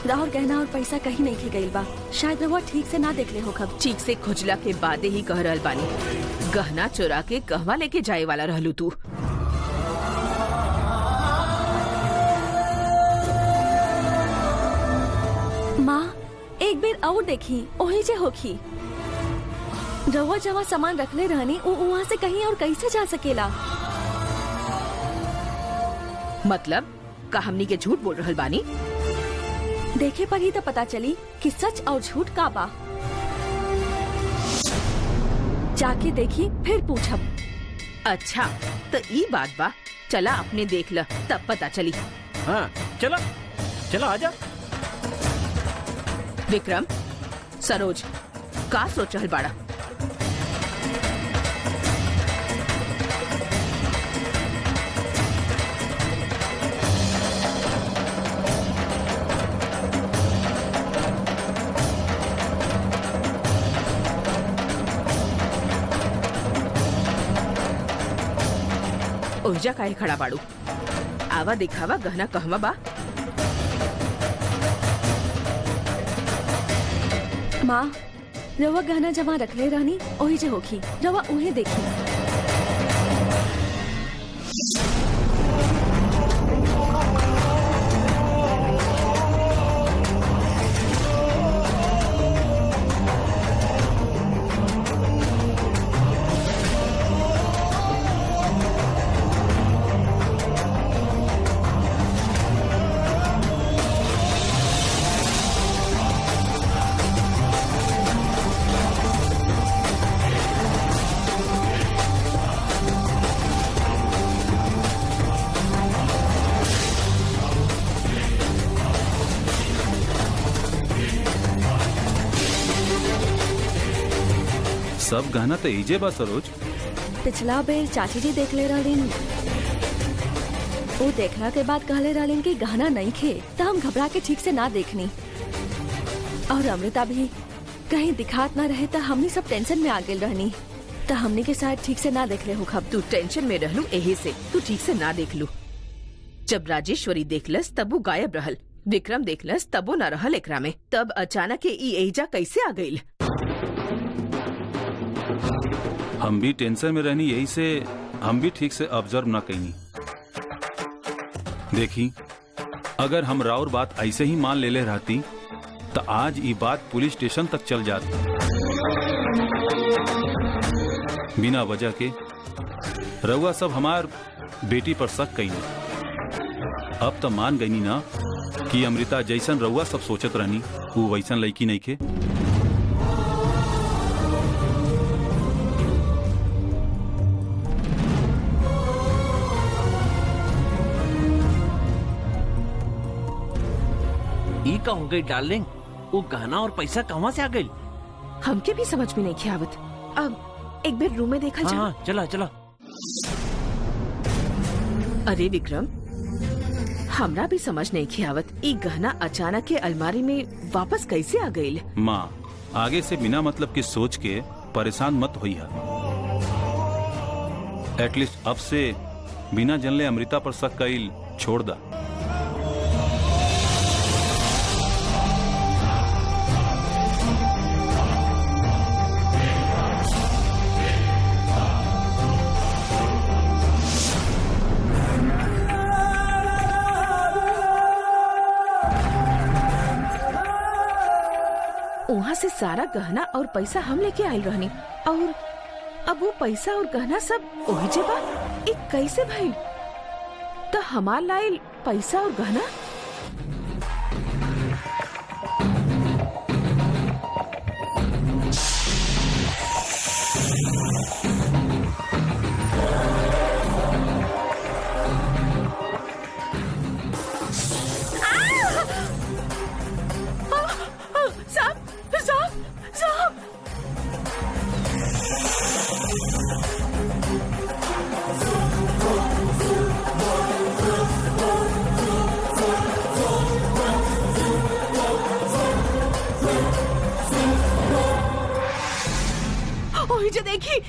राहुल गहना और पैसा कहीं नहीं खे गईल बा। शायद रहुआ ठीक से ना देख ले हो खब। ठीक से खुजला के बादे ही कह रहल बानी, गहना चुरा के कहवा लेके जाए वाला रहलू तू। माँ एक बेर और देखी, ओही जे होखी। रहुआ जहाँ सामान रखले रहनी वहाँ से कहीं और कैसे जा सकेला? मतलब का हमनी के झूठ बोल रहल बानी? देखे पर ही तो पता चली कि सच और झूठ का बा। जाके देखी फिर पूछब। अच्छा तो ई बात बा, चला अपने देख ल तब पता चली। हाँ चला चला आजा। विक्रम, सरोज, का सोच रहल बाड़ा? ओहिजा काहे खड़ा बाड़ू? आवा दिखावा गहना कहवा बा। माँ रवा गहना जमा रखले रहनी ओही जे होखी, रवा उहे देखी। सब गहना तो इजे बा सरोज। पिछला बेर चाची जी देख ले रहलीन, वो देखला के बाद कहले रहलीन कि गहना नहीं खे, तो हम घबरा के ठीक से ना देखनी। और अमृता भी कहीं दिखात ना रहे तो हमनी सब टेंशन में आ गेल रहनी, तो हमनी के साथ ठीक से ना देख ले हो खब। तू टेंशन में रहलू यही से तू ठीक से ना देख लू। जब राजेश्वरी देखलस तब वो गायब रहल, विक्रम देखलस तब वो न रहल एकरा में, तब अचानक ई एजा कैसे आ गईल? हम भी टेंशन में रहनी, यही से हम भी ठीक से ऑब्जर्व ना कईनी। देखी अगर हम राउर बात ऐसे ही मान ले रहती तो आज ये बात पुलिस स्टेशन तक चल जाती। बिना वजह के रउआ सब हमार बेटी पर शक कईनी। अब तो मान गईनी ना कि अमृता जैसन रउआ सब सोचत रहनी वो वैसन लड़की नहीं खे। का हो गई डार्लिंग, वो गहना और पैसा कहाँ से आ गई? हमके भी समझ में नहीं खियावत। अब एक बार रूम में देखा जा। हाँ, चला चला। अरे विक्रम, हमरा भी समझ नहीं खियावत, ई गहना अचानक के अलमारी में वापस कैसे आ गई? माँ आगे से बिना मतलब की सोच के परेशान मत होइहा। एटलीस्ट अब से बिना जनले अमृता पर शक कईल छोड़ दा। वहाँ से सारा गहना और पैसा हम लेके आयल रहनी, और अब वो पैसा और गहना सब वही जगह एक कैसे भाई? तो हमार लायल पैसा और गहना नीचे देखी।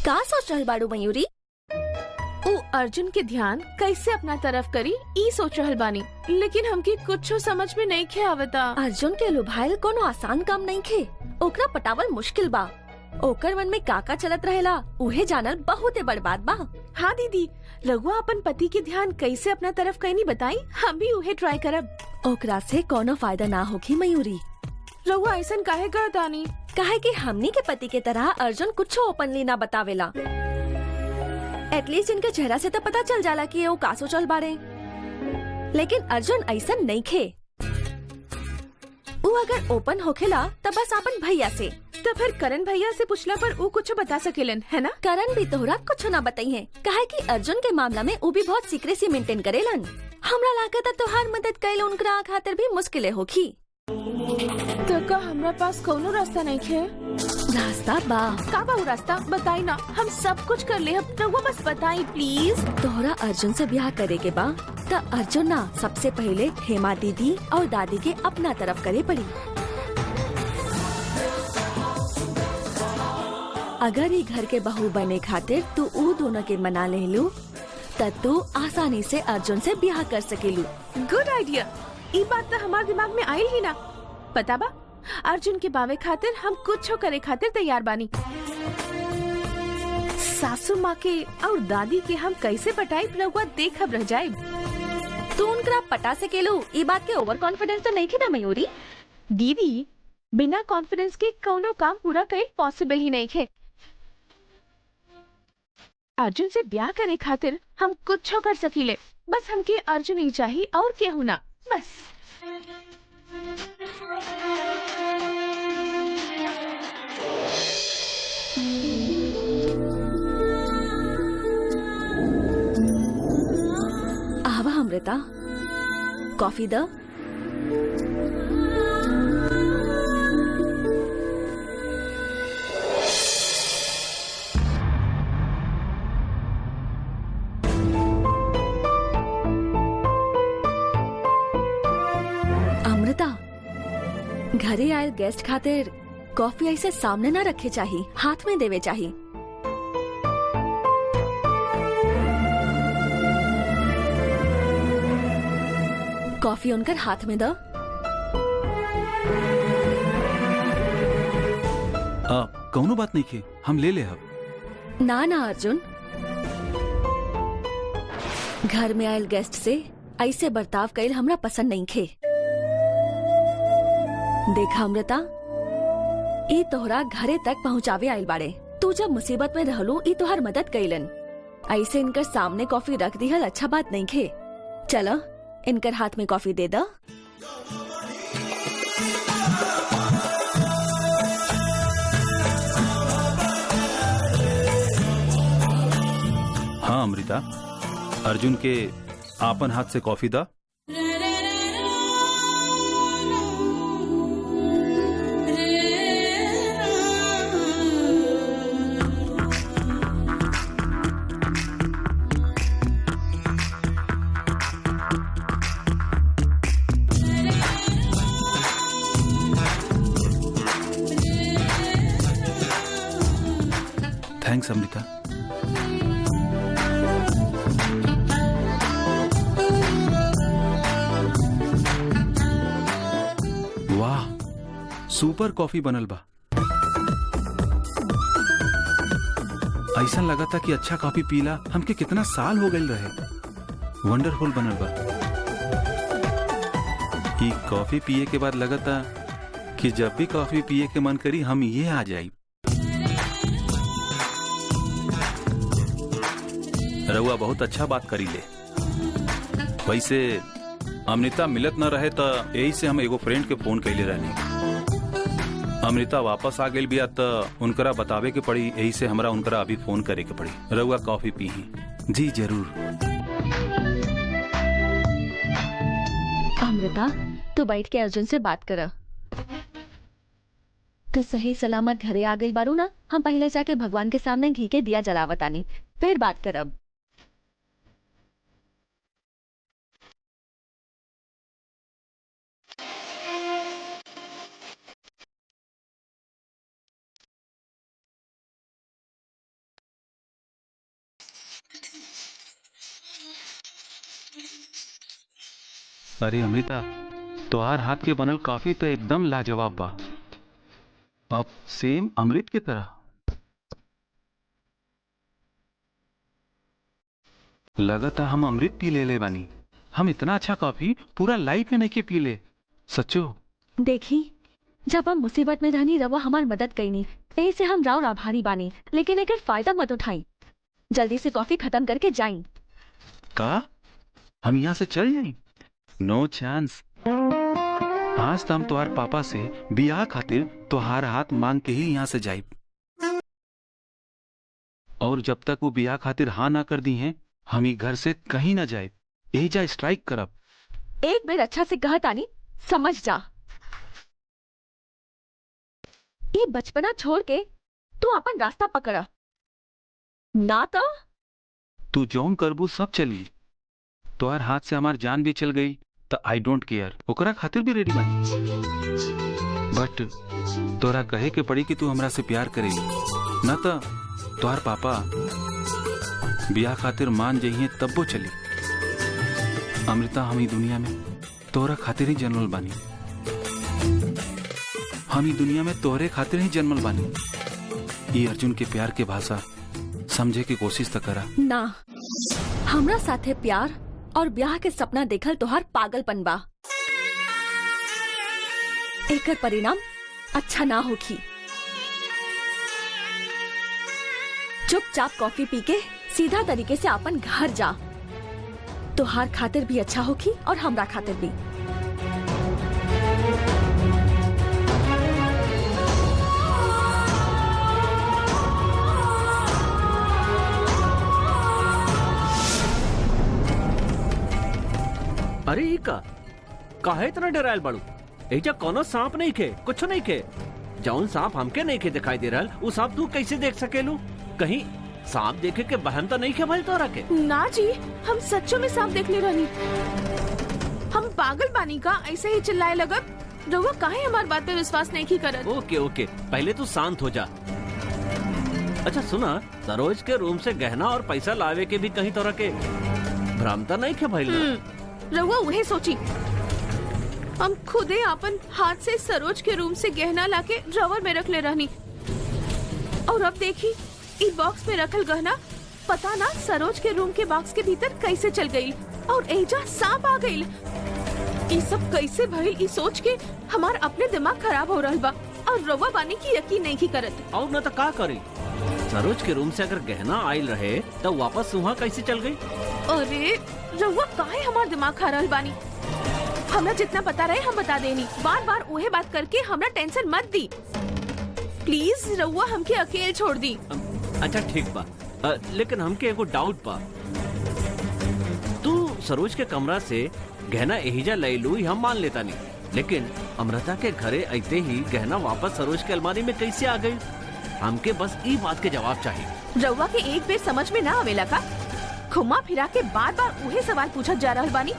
का सोच रहल बाड़ू मयूरी? उ अर्जुन के ध्यान कैसे अपना तरफ करी ई सोच रहल बानी, लेकिन हमके कुछ समझ में नहीं खे आवता। अर्जुन के लुभाइल कोनो आसान काम नहीं खे, ओकरा पटावल मुश्किल बा। ओकर मन में काका चलत रहेला उहे जानल बहुते बड़ बात बा। हाँ दीदी, रघुआ अपन पति के ध्यान कैसे अपना तरफ कहीं बताई, हम भी उहे ट्राई करब। ओकरा से कोनो फायदा ना होगी मयूरी। रघुआ ऐसन काहे करतानी? काहे कि हमनी के पति के तरह अर्जुन कुछ ओपनली ना बतावेला। एटलीस्ट इनके चेहरा से तो पता चल जाला कि वो का सोचल बारे। लेकिन अर्जुन ऐसन नहीं खे। वो अगर ओपन होखेला तब बस अपन भैया से। तो फिर करण भैया से पूछला पर वो कुछ बता सकेलन, है ना? करण भी तोहरा कुछ ना बताई है, काहे कि अर्जुन के मामला में वो भी बहुत सीक्रेसी मेंटेन करेलन। हमरा लागत है तोहार मदद कैल उनकरा खातिर भी मुश्किलें होखी। तो का हमरा पास कोनो रास्ता नहीं खे? रास्ता बा। का बा वो रास्ता? बताई ना, हम सब कुछ कर ले। रघुआ बस बताई प्लीज। तोहरा अर्जुन से ब्याह करे के बा तो अर्जुन ना सबसे पहले हेमा दीदी और दादी के अपना तरफ करे पड़ी। अगर ये घर के बहू बने खातिर तू ऊ दोनों के मना ले लू तब तू आसानी से अर्जुन से ब्याह कर सकेलू। Good idea. ये बात तो हमारे दिमाग में आयल ही ना। पता बा, अर्जुन के बावे खातिर हम कुछ करे खातिर तैयार बानी। सासू माँ के और दादी के हम कैसे पटाई रघुआ देखब रह जाए। तू उनकरा पटा सकेलू, ये बात के ओवर कॉन्फिडेंस तो नहीं थी ना मयूरी? दीदी, बिना कॉन्फिडेंस के कोनो काम पूरा करे पॉसिबल ही नहीं है। अर्जुन से ब्याह करे खातिर हम कुछ कर सकीले, बस हमके अर्जुन ही चाहिए और केहू ना, बस। आवा अमृता, कॉफी द। अमृता, घरे आयल गेस्ट खातिर कॉफी ऐसे सामने ना रखे चाहिए, हाथ में देवे चाहिए। कॉफी उनकर हाथ में द। कौनो बात नहीं खे, हम ले ले अब। ना ना अर्जुन, घर में आयल गेस्ट से ऐसे बर्ताव कईल हमरा पसंद नहीं खे। देखा अमृता, ई तोहरा घरे तक पहुँचावे आयल बाड़े। तू जब मुसीबत में रहलू ई तोहर मदद कईलन। ऐसे इनकर सामने कॉफी रख दिहल अच्छा बात नहीं खे। चलो इनकर हाथ में कॉफी दे दा। हाँ अमृता, अर्जुन के आपन हाथ से कॉफी दा। थैंक्स अमृता। वाह, सुपर कॉफी बनल बा। ऐसा लगा था कि अच्छा कॉफी पीला हमके कितना साल हो गए रहे। वंडरफुल बनल बा। ये कॉफी पिए के बाद लगा था कि जब भी कॉफी पिए के मन करी हम ये आ जाए। रउआ बहुत अच्छा बात करी ले। वैसे अमृता मिलत न रहे तो यही से हम एगो फ्रेंड के फोन कैले रहनी। अमृता वापस आ गई बिया तो उनकरा बतावे के पड़ी, यही से हमरा उनकरा अभी फोन करे के पड़ी। रउआ कॉफी पी ही? जी जरूर। अमृता तू बैठ के अर्जुन से बात कर। तो सही सलामत घरे आ गई बारू ना, हम पहले जाके भगवान के सामने घी के दिया जलावतानी, फिर बात करब। अरे अमृता, तोहार हाथ के बनल कॉफी तो एकदम लाजवाब बा। अब सेम अमृत की तरह लगता हम अमृत पी ले बानी। हम इतना अच्छा कॉफी पूरा लाइफ में नहीं पी ले, सच्चो। देखी जब हम मुसीबत में रहनी रवा हमार मदद कईनी, यही से हम राउर आभारी बानी, लेकिन एक फायदा मत उठाई। जल्दी से कॉफी खत्म करके जाई। का हम यहाँ से चल जाई? नो चांस। आज तो हम तुम्हारे पापा से बियाह खातिर तोहार हाथ मांग के ही यहाँ से जाई, और जब तक वो बियाह खातिर हाँ ना कर दी हैं, हम ही घर से कहीं ना जाए। यही जा स्ट्राइक करब। एक बेर अच्छा से कहा तानी, समझ जा। ये बचपना छोड़ के तू अपन रास्ता पकड़ा ना तो तू जौन करबू सब चली। तोहार हाथ से हमार जान भी चल गई तो आई डोंट केयर, ओकरा खातिर भी रेडी बानी। बट तोरा कहे के पड़ी कि तू हमरा से प्यार करेली, ना तो तोहार पापा बियाह खातिर मान जाइए तब वो चली। अमृता, हम ही दुनिया में तोहरा खातिर ही जन्मल बानी। हम ही दुनिया में तोहरे खातिर ही जन्मल बानी। ये अर्जुन के प्यार के भाषा समझे की कोशिश तो करा ना। हमरा साथे प्यार और ब्याह के सपना देखल तोहार पागलपन बा। एकर परिणाम अच्छा ना होखी। चुपचाप कॉफी पी के सीधा तरीके से अपन घर जा। तोहार खातिर भी अच्छा होखी और हमरा खातिर भी। अरे ई का काहे इतना डरायल बाड़ू? एजा कोनो सांप नहीं खे, कुछ नहीं खे। जौन सांप हमके नहीं खे दिखाई दे रहल, वो सांप तू कैसे देख सकेलू? कहीं सांप देखे के बहन तो नहीं खे भइल तोरा के? ना जी, हम सच्चों में सांप देख ले रहनी। हम पागल बानी का ऐसे ही चिल्लाए लगब? रउआ काहे हमार बात पे विश्वास नहीं की करत? ओके ओके, पहले तू शांत हो जा। अच्छा सुना, सरोज के रूम से गहना और पैसा लावे के भी कहीं तोरा के भ्रामता नहीं खे भइल ना? रउआ उहे सोची। हम खुदे अपन हाथ से सरोज के रूम से गहना लाके ड्रॉवर में रख ले रहनी, और अब देखी इस बॉक्स में रखल गहना पता ना सरोज के रूम के बॉक्स के भीतर कैसे चल गई, और एजा सांप आ गई। ये सब कैसे भइल ई सोच के हमार अपने दिमाग खराब हो रहल बा, और रउआ बानी की यकीन नहीं की करत। और न तो का करे? सरोज के रूम से अगर गहना आयल रहे तो वापस वहाँ कैसे चल गई? अरे रउआ काहे हमार दिमाग खा रहल बानी? हमरा जितना पता रहे हम बता देनी। बार बार उहे बात करके हमरा टेंशन मत दी। प्लीज रउआ हमके अकेले छोड़ दी। अच्छा ठीक बा, लेकिन हमके एगो डाउट बा। तू सरोज के कमरा से गहना एहिजा ले लू हम मान लेता नहीं, लेकिन अमृता के घरे आते ही गहना वापस सरोज के अलमारी में कैसे आ गई? हमके बस ई बात के जवाब चाहिए। रउआ के एक बेर समझ में ना आवेला का? घुमा फिरा के बार बार उहे सवाल पूछत जा रहल बानी।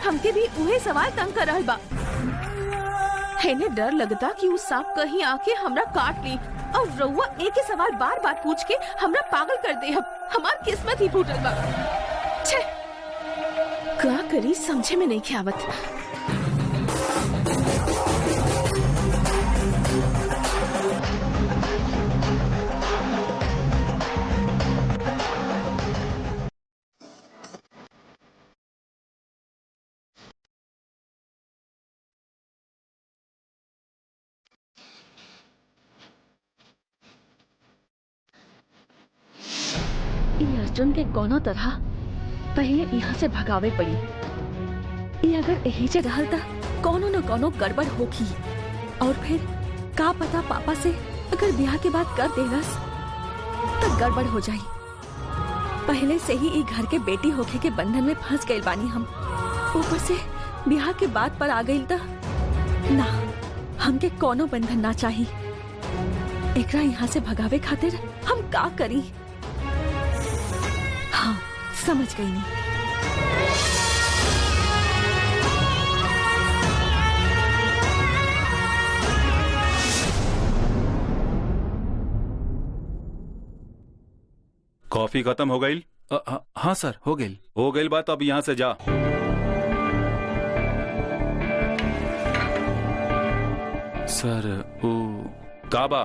हमके भी उहे सवाल तंग कर रहल बा। हेने डर लगता कि उस सांप कहीं आके हमरा काट ली, और रउआ एक ही सवाल बार बार पूछ के हमरा पागल कर दे। हमार किस्मत ही फूटल बा। छे, का करी समझे में नहीं आवत। अर्जुन के कोनो तरह पहले यहाँ से भगावे पड़ी। ये अगर यही जगह रहता कोनो न कोनो गड़बड़ होगी और फिर का पता पापा से अगर ब्याह के बाद कर देलस तो गड़बड़ हो जाई। पहले से ही ई घर के बेटी होके के बंधन में फंस गए बानी हम, ऊपर से ब्याह के बाद पर आ गई तो ना, हमके कोनो बंधन ना चाहिए। एकरा यहाँ से भगावे खातिर हम का करी? हाँ समझ गई नहीं। कॉफी खत्म हो गई? हाँ सर, हो गई बात। अब यहाँ से जा। सर वो का बा?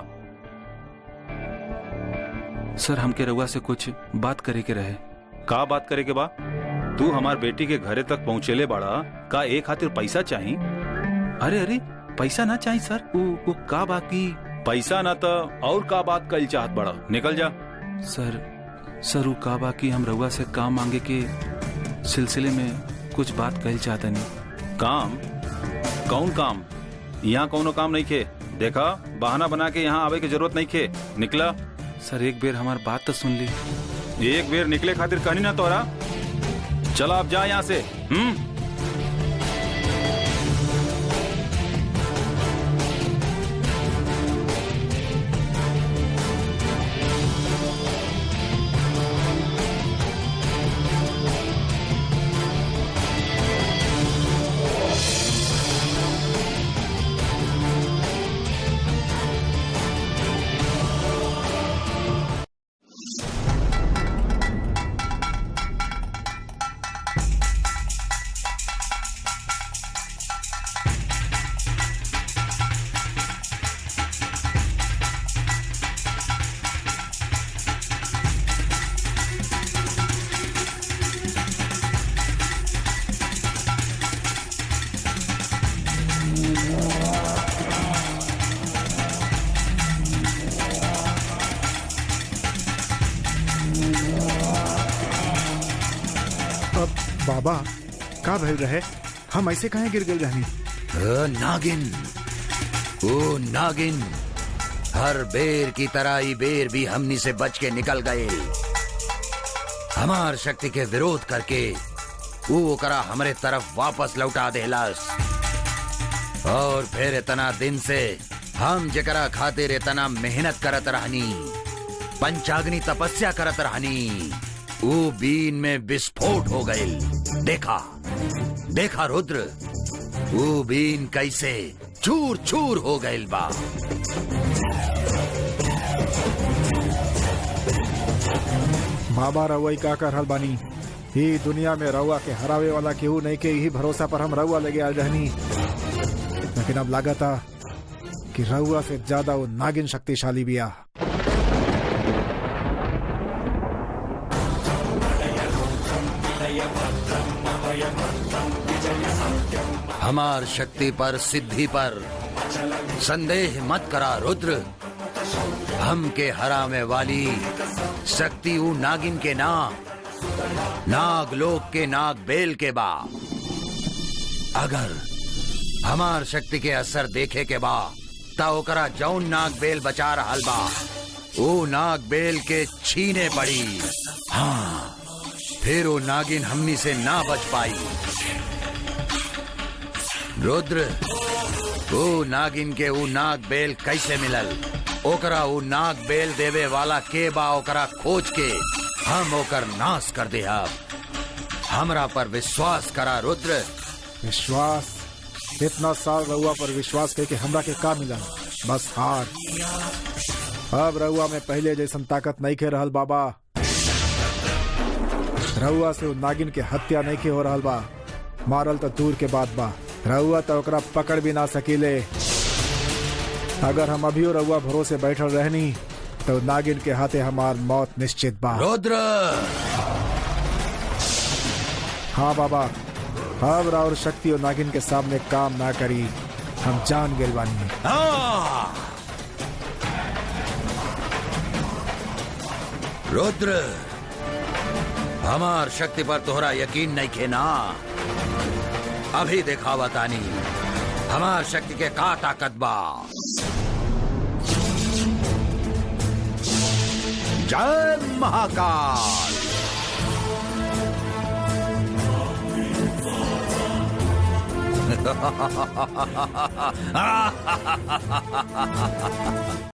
सर हमके रउआ से कुछ बात करे के रहे। का बात करे के बा? तू हमार बेटी के घरे तक पहुँचेले बाड़ा, का एक खातिर पैसा चाहिए? अरे पैसा ना चाहिए सर, वो का बाकी पैसा ना तो और का बात कल चाहत बड़ा? निकल जा। सर वो का बाकी हम रउआ से काम मांगे के सिलसिले में कुछ बात कहल चाहता नहीं। काम? कौन काम? यहाँ कौनो काम नहीं खे। देखा, बहाना बना के यहाँ आवे की जरूरत नहीं खे। निकला। सर एक बेर हमार बात तो सुन ली। एक बेर निकले खातिर कहनी ना तोरा। चला अब जा यहाँ से। बाबा का भइल रहे? हम ऐसे कहे गिर गए रहनी? नागिन हर बेर की तरह ही बेर भी हमनी से बच के निकल गए। हमार शक्ति के विरोध करके वो ओकरा हमरे तरफ वापस लौटा देलस। और फिर इतना दिन से हम जकरा खातिर इतना मेहनत करत रहनी, पंचाग्नि तपस्या करत रहनी, वो बीन में विस्फोट हो गए। देखा रुद्र, वो बीन कैसे चूर चूर हो गए बा। बाबा रउआ का कर रहल बानी? ही दुनिया में रउआ के हरावे वाला केहू नहीं के, यही भरोसा पर हम रउआ लगे आल रहनी। लेकिन अब लागता कि रउआ से ज्यादा वो नागिन शक्तिशाली बिया। हमार शक्ति पर, सिद्धि पर संदेह मत करा रुद्र। हम के हरामे वाली शक्ति ऊ नागिन के ना, नागलोक के नाग बेल के बा। अगर हमार शक्ति के असर देखे के बा ता ओकरा जौन नाग बेल बचा रहल बा, वो नाग बेल के छीने पड़ी। हाँ, फिर वो नागिन हमनी से ना बच पाई। रुद्र, वो नागिन के वो नाग बेल कैसे मिलल? ओकरा वो नाग बेल देवे वाला के बा, ओकरा खोज के हम ओकर नाश कर दे। हमरा पर विश्वास करा रुद्र। विश्वास? इतना साल रउआ पर विश्वास करके हमरा के का मिला? बस हार। अब रउआ में पहले जैसन ताकत नहीं के रहल बाबा। रउआ से वो नागिन के हत्या नहीं के हो रहल बा, मारल तो दूर के बात बा, रउआ तो ओकरा पकड़ भी ना सकीले। अगर हम अभी रउआ भरोसे बैठल रहनी तो नागिन के हाथे हमार मौत निश्चित बा। रुद्र! हाँ बाबा, अब राउर शक्ति और नागिन के सामने काम ना करी, हम जान गए बानी। रुद्र, हमार शक्ति पर तोहरा यकीन नहीं खे ना? अभी दिखावा तानी हमार शक्ति के का ताकत बा। जय महाकाल।